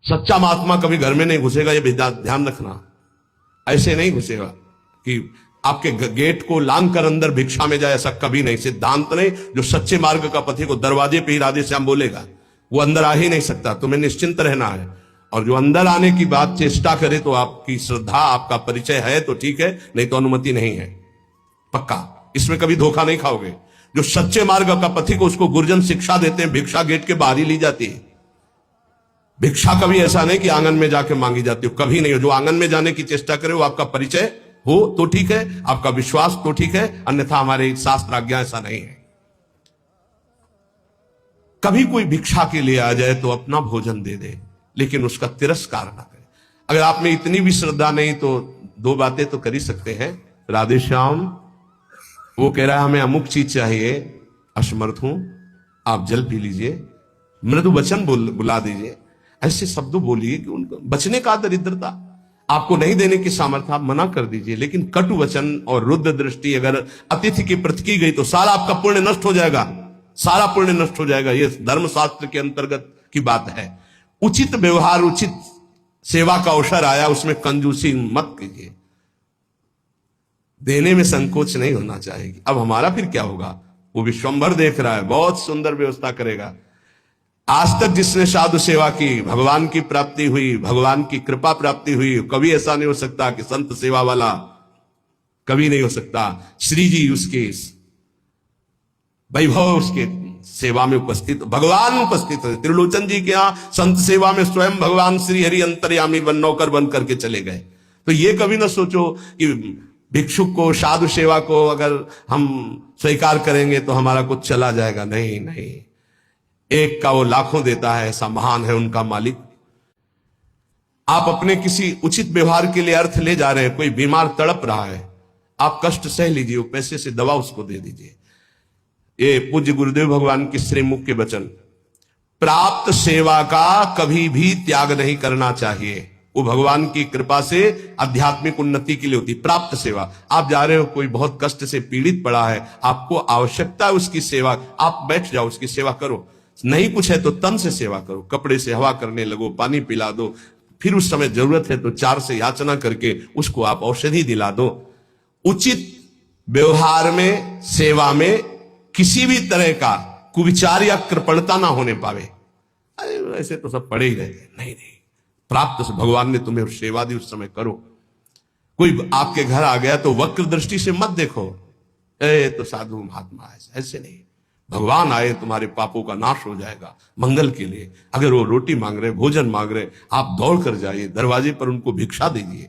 सच्चा महात्मा कभी घर में नहीं घुसेगा, ये ध्यान रखना। ऐसे नहीं घुसेगा कि आपके गेट को लांग कर अंदर भिक्षा में जाए, ऐसा कभी नहीं, सिद्धांत नहीं। जो सच्चे मार्ग का पथिक को दरवाजे पे ही राधे श्याम बोलेगा, वो अंदर आ ही नहीं सकता। तुम्हें निश्चिंत रहना है। और जो अंदर आने की बात चेष्टा करे तो आपकी श्रद्धा, आपका परिचय है तो ठीक है, नहीं तो अनुमति नहीं है, पक्का। इसमें कभी धोखा नहीं खाओगे। जो सच्चे मार्ग का पथिक, उसको गुरुजन शिक्षा देते हैं, भिक्षा गेट के बाहर ही ली जाती है। भिक्षा कभी ऐसा नहीं कि आंगन में जाके मांगी जाती हो, कभी नहीं हो। जो आंगन में जाने की चेष्टा करे वो आपका परिचय हो तो ठीक है, आपका विश्वास तो ठीक है, अन्यथा हमारे शास्त्र आज्ञा ऐसा नहीं है। कभी कोई भिक्षा के लिए आ जाए तो अपना भोजन दे दे, लेकिन उसका तिरस्कार ना करे। अगर आप में इतनी भी श्रद्धा नहीं तो दो बातें तो कर ही सकते हैं। राधे श्याम, वो कह रहा है हमें अमुक चीज चाहिए, असमर्थ हूं, आप जल पी लीजिए, मृदु वचन बुला दीजिए, ऐसे शब्द बोलिए कि उनको बचने का दरिद्रता, आपको नहीं देने की सामर्थ्य, आप मना कर दीजिए। लेकिन कटु वचन और रुद्र दृष्टि अगर अतिथि की प्रति की गई तो सारा आपका पुण्य नष्ट हो जाएगा, सारा पुण्य नष्ट हो जाएगा। यह धर्मशास्त्र के अंतर्गत की बात है। उचित व्यवहार, उचित सेवा का अवसर आया, उसमें कंजूसी मत कीजिए, देने में संकोच नहीं होना चाहिए। अब हमारा फिर क्या होगा? वो विश्वंभर देख रहा है, बहुत सुंदर व्यवस्था करेगा। आज तक जिसने साधु सेवा की, भगवान की प्राप्ति हुई, भगवान की कृपा प्राप्ति हुई। कभी ऐसा नहीं हो सकता कि संत सेवा वाला, कभी नहीं हो सकता। श्री जी उसके वैभव, उसके सेवा में उपस्थित, भगवान उपस्थित है। त्रिलोचन जी के यहां संत सेवा में स्वयं भगवान श्री हरि अंतर्यामी बन नौकर बन करके चले गए। तो ये कभी ना सोचो कि भिक्षुक को, साधु सेवा को अगर हम स्वीकार करेंगे तो हमारा कुछ चला जाएगा। नहीं नहीं, एक का वो लाखों देता है, ऐसा महान है उनका मालिक। आप अपने किसी उचित व्यवहार के लिए अर्थ ले जा रहे हैं, कोई बीमार तड़प रहा है, आप कष्ट सह लीजिए, वो पैसे से दवा उसको दे दीजिए। ये पूज्य गुरुदेव भगवान की श्रीमुख के वचन। प्राप्त सेवा का कभी भी त्याग नहीं करना चाहिए, वो भगवान की कृपा से आध्यात्मिक उन्नति के लिए होती। प्राप्त सेवा, आप जा रहे हो, कोई बहुत कष्ट से पीड़ित पड़ा है, आपको आवश्यकता है उसकी सेवा, आप बैठ जाओ, उसकी सेवा करो। नहीं कुछ है तो तन से सेवा करो, कपड़े से हवा करने लगो, पानी पिला दो, फिर उस समय जरूरत है तो चार से याचना करके उसको आप औषधि दिला दो। उचित व्यवहार में, सेवा में किसी भी तरह का कुविचार या कृपणता ना होने पावे। अरे ऐसे तो सब पड़े ही रहते, नहीं नहीं, प्राप्त से भगवान ने तुम्हें सेवा दी, उस समय करो। कोई आपके घर आ गया तो वक्र दृष्टि से मत देखो, ए तो साधु महात्मा है, ऐसे नहीं। भगवान आए, तुम्हारे पापों का नाश हो जाएगा मंगल के लिए। अगर वो रोटी मांग रहे, भोजन मांग रहे, आप दौड़ कर जाइए, दरवाजे पर उनको भिक्षा दीजिए।